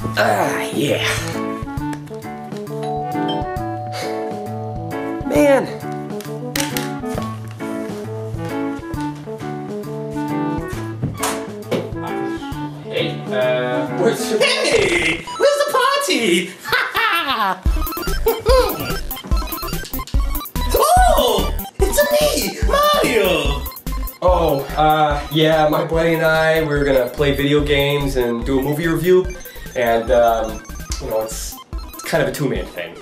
Ah, yeah. Man. Hey, where's the party? Oh, it's me, Mario. Oh, yeah, my buddy and I, we're gonna play video games and do a movie review, and, you know, it's kind of a two-man thing.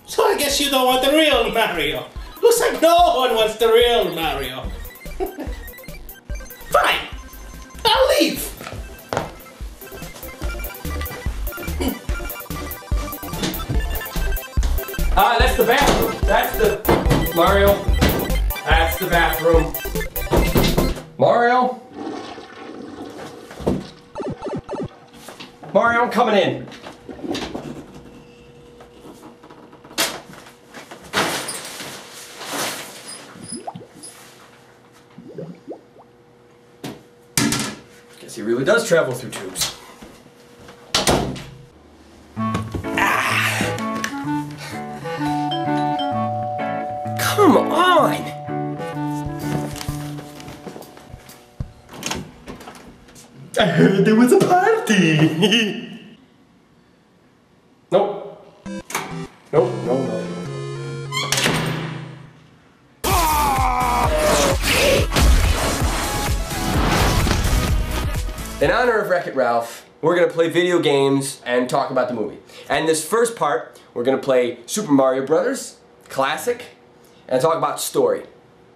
So I guess you don't want the real Mario. Looks like no one wants the real Mario. Fine, I'll leave. That's the bathroom. That's the... Mario. That's the bathroom. Mario? Mario, I'm coming in. Guess he really does travel through tubes. Come on! I heard there was a party! Nope. Nope, no. In honor of Wreck-It Ralph, we're gonna play video games and talk about the movie. And this first part, we're gonna play Super Mario Brothers, classic, and talk about story.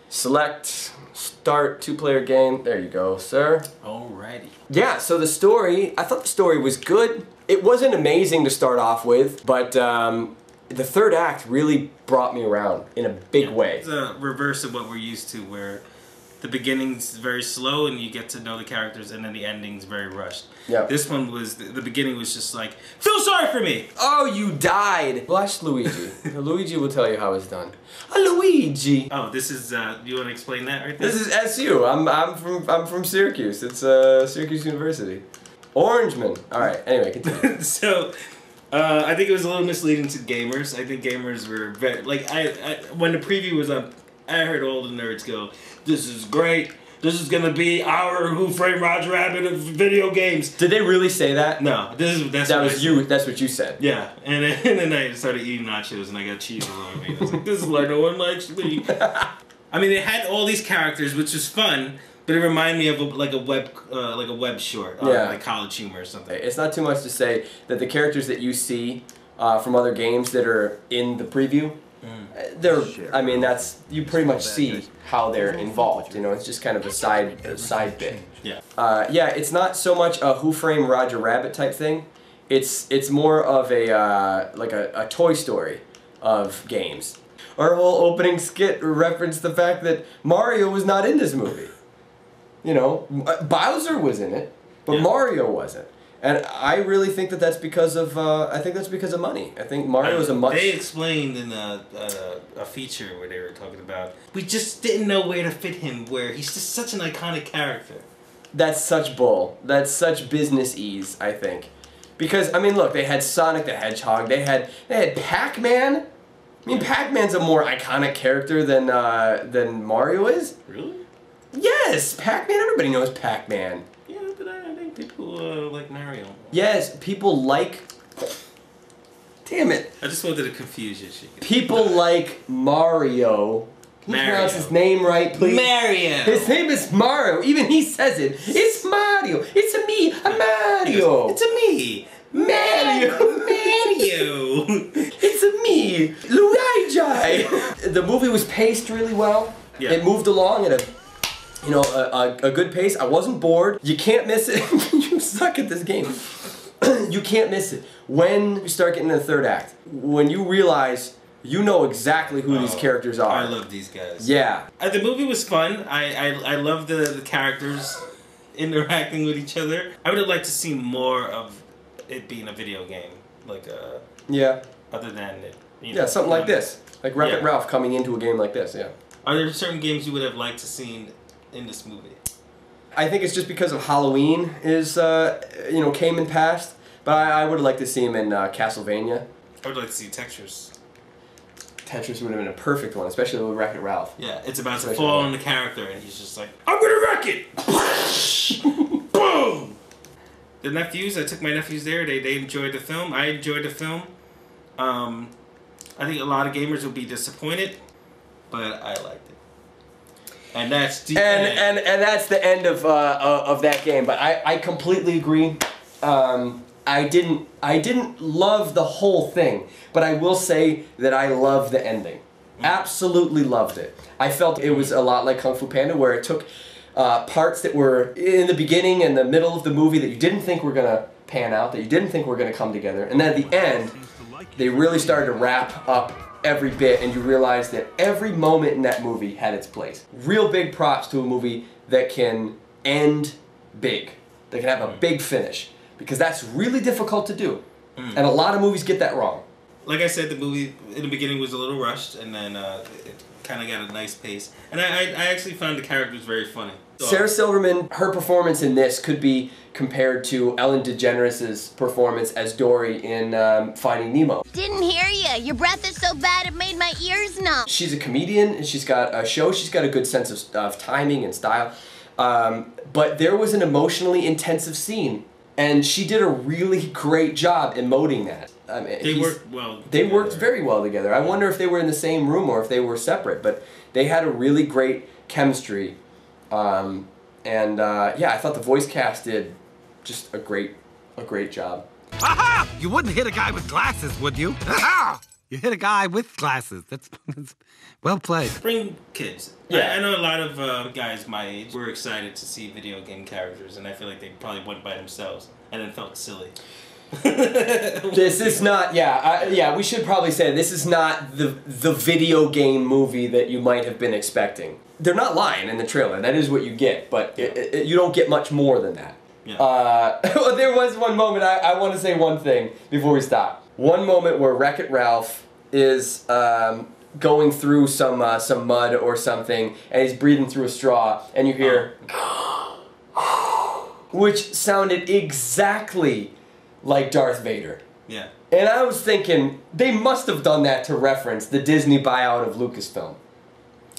Select, start, two-player game. There you go, sir. Alrighty. Yeah, so the story, I thought the story was good. It wasn't amazing to start off with, but the third act really brought me around in a big way. It's a reverse of what we're used to, where the beginning's very slow and you get to know the characters, and then the ending's very rushed. Yeah. This one was, the beginning was just like, feel sorry for me! Oh, you died! Watch Luigi. Luigi will tell you how it's done. Luigi! Oh, this is, you want to explain that right there? This is SU. I'm from Syracuse. It's Syracuse University. Orangeman. Alright, anyway, continue. So, I think it was a little misleading to gamers. I think gamers were very, like, when the preview was up, I heard all the nerds go, this is great. This is gonna be our Who Framed Roger Rabbit of video games. Did they really say that? No, that's what you said. Yeah, and then I started eating nachos and I got cheese all over me. I was like, this is why no one likes me. I mean, they had all these characters, which was fun, but it reminded me of like a web short, like College Humor or something. It's not too much to say that the characters that you see from other games that are in the preview, I mean, you pretty much see how they're involved. You know, it's just kind of a side bit. Yeah. Yeah, it's not so much a Who Framed Roger Rabbit type thing. It's more of a like a Toy Story of games. Our whole opening skit referenced the fact that Mario was not in this movie. You know, Bowser was in it, but Mario wasn't. And I really think that that's because of, I think that's because of money. I think Mario is a much... They explained in a feature where they were talking about, we just didn't know where to fit him, where he's just such an iconic character. That's such bull. That's such business ease, I think. Because, I mean, look, they had Sonic the Hedgehog, they had Pac-Man. I mean, Pac-Man's a more iconic character than Mario is. Really? Yes! Pac-Man, everybody knows Pac-Man. People like Mario. Yes, people like... Damn it. I just wanted to confuse you. People like Mario. Can you pronounce his name right, please? Mario. His name is Mario. Even he says it. It's Mario. It's a me, a Mario. It's a me. Mario. Mario. It's a me, Luigi. The movie was paced really well. Yeah. It moved along at a good pace. I wasn't bored. You can't miss it. You suck at this game. You can't miss it. When you start getting to the third act, when you realize you know exactly who these characters are. I love these guys. Yeah. The movie was fun. I love the characters interacting with each other. I would have liked to see more of it being a video game. Like, yeah. Other than it. Yeah, something like this. Like Wreck-It Ralph coming into a game like this, yeah. Are there certain games you would have liked to see in this movie? I think it's just because of Halloween is, you know, came and passed. But I would like to see him in Castlevania. I would like to see Tetris. Tetris would have been a perfect one, especially with Wreck-It Ralph. Yeah, it's about to fall on the character, and he's just like, I'm gonna wreck it! Boom! The nephews, I took my nephews there. They enjoyed the film. I enjoyed the film. I think a lot of gamers will be disappointed, but I liked it. And that's the end. And that's the end of that game. But I completely agree. I didn't love the whole thing, but I will say that I loved the ending. Absolutely loved it. I felt it was a lot like Kung Fu Panda, where it took parts that were in the beginning and the middle of the movie that you didn't think were gonna pan out, that you didn't think were gonna come together, and then at the end, they really started to wrap up every bit, and you realize that every moment in that movie had its place. Real big props to a movie that can end big, that can have a big finish. Because that's really difficult to do. And a lot of movies get that wrong. Like I said, the movie in the beginning was a little rushed, and then it kind of got a nice pace. And I actually found the characters very funny. So, Sarah Silverman, her performance in this could be compared to Ellen DeGeneres' performance as Dory in Finding Nemo. Didn't hear you. Your breath is so bad it made my ears numb. She's a comedian, and she's got a show. She's got a good sense of timing and style. But there was an emotionally intensive scene. And she did a really great job emoting that. I mean, they worked well. They worked very well together. I wonder if they were in the same room or if they were separate, but they had a really great chemistry. Yeah, I thought the voice cast did just a great job. Aha! You wouldn't hit a guy with glasses, would you? Aha! You hit a guy with glasses. That's well played. Bring kids. Yeah. I know a lot of guys my age were excited to see video game characters, and I feel like they probably went by themselves and then felt silly. This is not, we should probably say this is not the video game movie that you might have been expecting. They're not lying in the trailer. That is what you get, but you don't get much more than that. Yeah. There was one moment, I want to say one thing before we stop. One moment where Wreck-It Ralph is going through some mud or something, and he's breathing through a straw, and you hear, which sounded exactly like Darth Vader. Yeah. And I was thinking, they must have done that to reference the Disney buyout of Lucasfilm.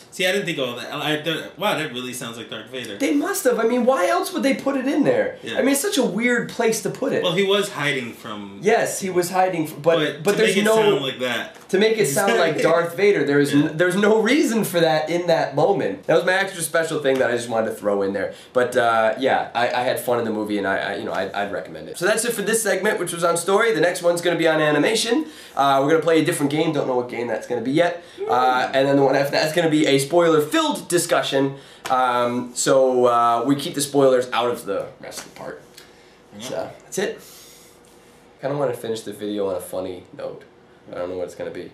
See, I didn't think all that. Wow, that really sounds like Darth Vader. They must have. I mean, why else would they put it in there? Yeah. I mean, it's such a weird place to put it. Well, he was hiding from... Yes, he was hiding, but to there's make it no... sound like that. To make it sound like Darth Vader, there's no reason for that in that moment. That was my extra special thing that I just wanted to throw in there. But yeah, I had fun in the movie, and I'd recommend it. So that's it for this segment, which was on story. The next one's going to be on animation. We're going to play a different game. Don't know what game that's going to be yet. And then the one after that's going to be a spoiler-filled discussion. So we keep the spoilers out of the rest of the part. So that's it. Kind of want to finish the video on a funny note. I don't know what it's going to be.